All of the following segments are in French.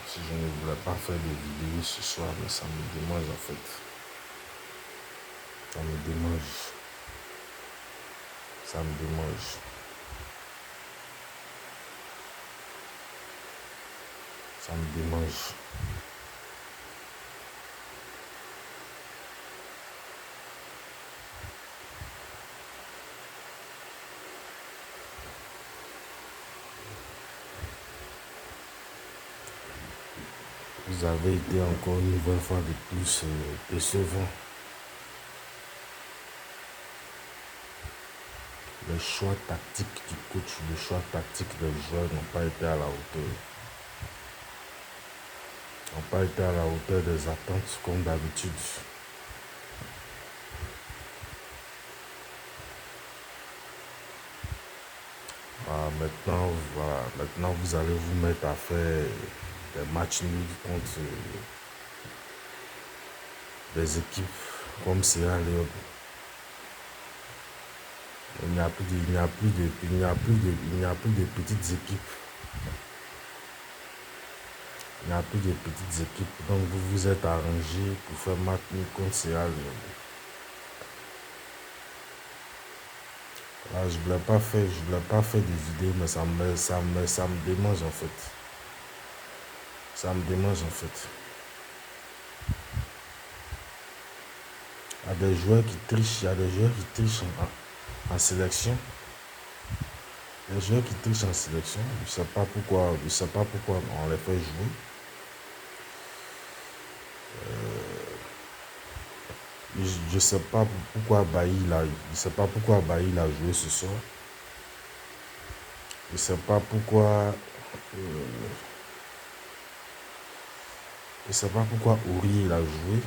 si je ne voulais pas faire de vidéo ce soir, mais ça me démange en fait. Ça me démange. Ça me démange. Ça me démange. Vous avez été encore une nouvelle fois de plus décevant. Les choix tactiques du coach, les choix tactiques des joueurs n'ont pas été à la hauteur. N'ont pas été à la hauteur des attentes comme d'habitude. Maintenant, vous allez vous mettre à faire des matchs nuls contre des équipes comme Sierra Leone. Il n'y a plus de petites équipes. Il n'y a plus de petites équipes. Donc vous vous êtes arrangé pour faire match nul contre Sierra Leone. Là, je voulais pas faire des vidéos, mais ça me démange en fait. Ça me démange en fait. Il y a des joueurs qui trichent, en sélection. Les joueurs qui trichent en sélection, je ne sais pas pourquoi on les fait jouer. Je ne sais pas pourquoi Bailly a joué ce soir. Je ne sais pas pourquoi Aurier a joué.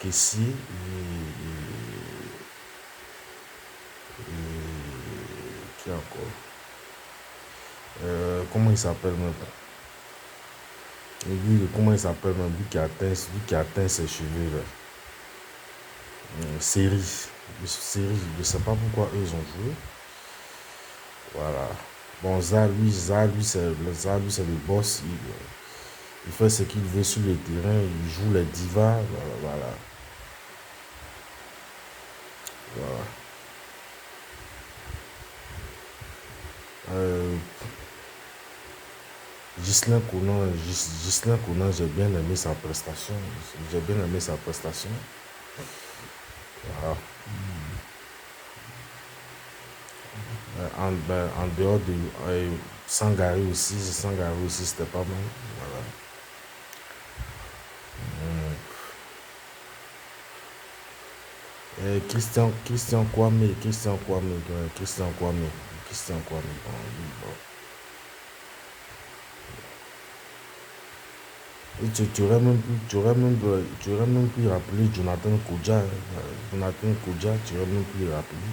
Kessié qui encore? Comment il s'appelle maintenant? Comment il s'appelle maintenant? Lui qui atteint ses cheveux là. Série. Je ne sais pas pourquoi eux ont joué. Voilà. Bon, lui c'est le boss. Il fait ce qu'il veut sur le terrain. Il joue les divas. Voilà. Ghislain Kounan, j'ai bien aimé sa prestation. Voilà. En dehors de Sangaré aussi, c'était pas mal. Voilà. Christian Kwame. Bon. Et tu aurais même pu rappeler Jonathan Kodja. Tu aurais même pu le rappeler.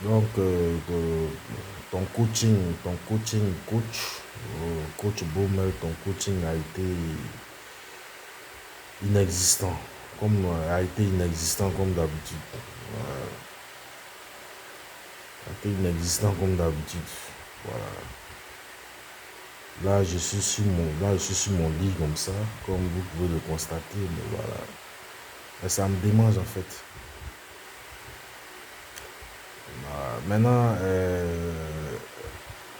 Donc, ton coach Baumel, ton coaching a été inexistant, comme d'habitude. Voilà. Là, je suis sur mon lit comme ça, comme vous pouvez le constater, mais voilà. Et ça me démange en fait. Maintenant,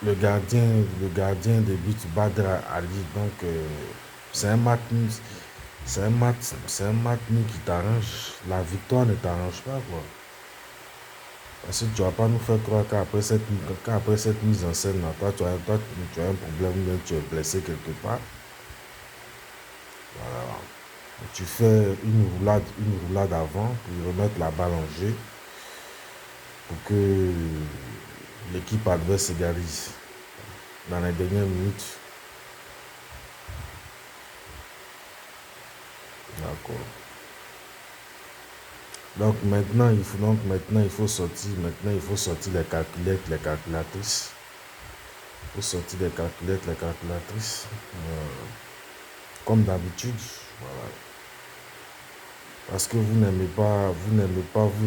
le gardien de but, Badr Ali, donc c'est un match nul qui t'arrange. La victoire ne t'arrange pas, quoi. Parce que tu ne vas pas nous faire croire qu'après cette mise en scène, toi, tu as un problème, tu es blessé quelque part. Voilà. Tu fais une roulade avant pour remettre la balle en jeu, pour que l'équipe adverse égalise dans les dernières minutes. D'accord. Donc maintenant, il faut sortir les calculettes, les calculatrices. Faut sortir les calculettes, les calculatrices. Comme d'habitude. Voilà. Parce que vous n'aimez pas vous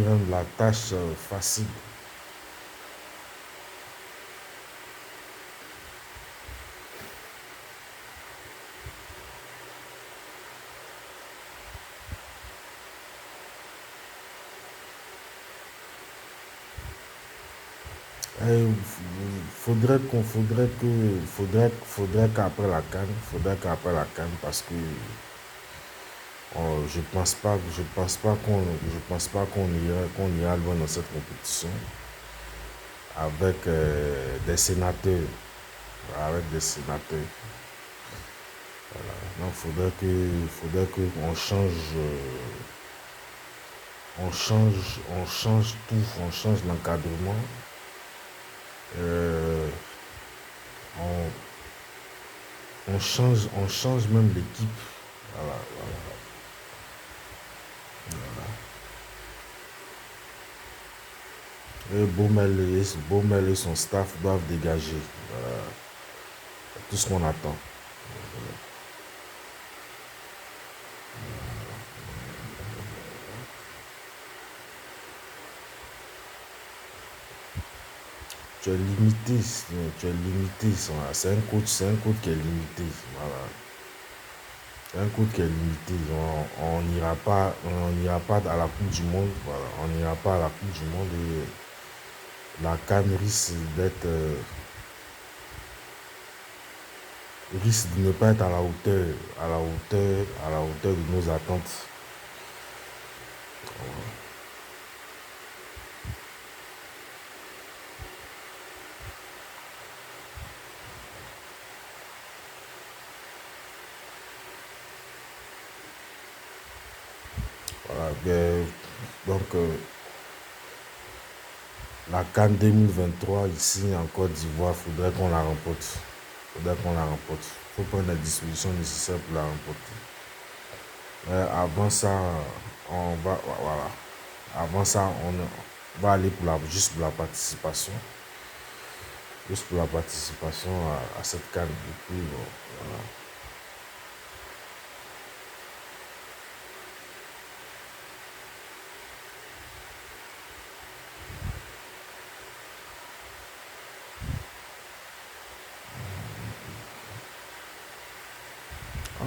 rendre la tâche facile. Faudrait qu'après la CAN, parce que je pense pas qu'on ira loin dans cette compétition avec des sénateurs, avec des sénateurs. Voilà. Donc faudrait que on change tout, on change l'encadrement. On change même l'équipe. Voilà. Et Baumel et son staff doivent dégager. Voilà. Tout ce qu'on attend. Tu es limité. C'est un coach qui est limité. Voilà. C'est un coach qui est limité. On n'ira pas à la Coupe du Monde. Voilà. On n'ira pas à la Coupe du Monde et la CAN risque de ne pas être à la hauteur de nos attentes. Voilà. Donc, la CAN 2023 ici en Côte d'Ivoire, il faudrait qu'on la remporte. Il faut prendre les dispositions nécessaires pour la remporter. Avant ça, voilà. Avant ça, on va aller juste pour la participation. Juste pour la participation à cette CAN. Et puis, voilà.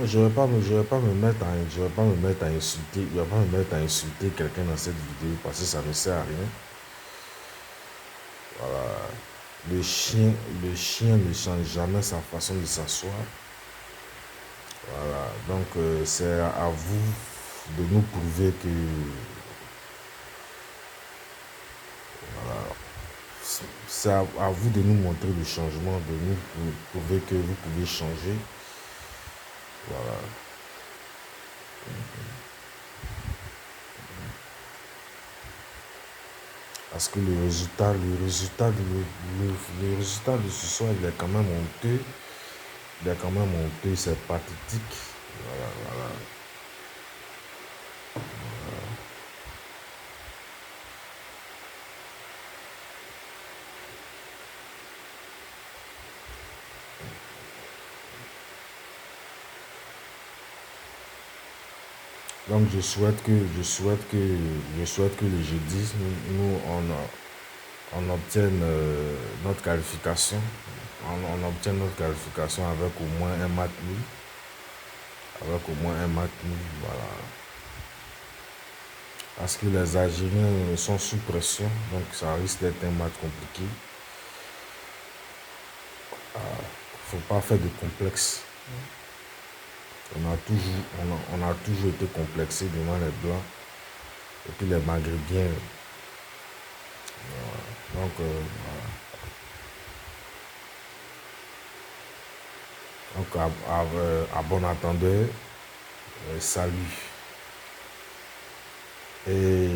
Je ne vais pas me mettre à insulter quelqu'un dans cette vidéo parce que ça ne sert à rien. Voilà. Le chien ne change jamais sa façon de s'asseoir. Voilà. Donc c'est à vous de nous prouver que voilà. C'est à vous de nous montrer le changement, de nous prouver que vous pouvez changer. Voilà. Parce que le résultat de ce soir, il est quand même honteux. C'est pathétique. Voilà. Donc je souhaite que le jeudi, nous on obtienne notre qualification. On obtient notre qualification avec au moins un match nul. Voilà. Parce que les Algériens sont sous pression, donc ça risque d'être un match compliqué. Il ne faut pas faire de complexe. On a toujours été complexé devant les Blancs et puis les Maghrébiens. Donc, voilà. Donc, à bon entendeur, salut. Et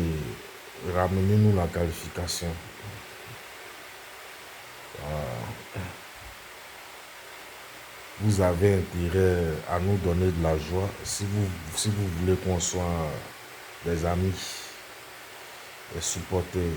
ramenez-nous la qualification. Vous avez intérêt à nous donner de la joie si vous voulez qu'on soit des amis, des supporters.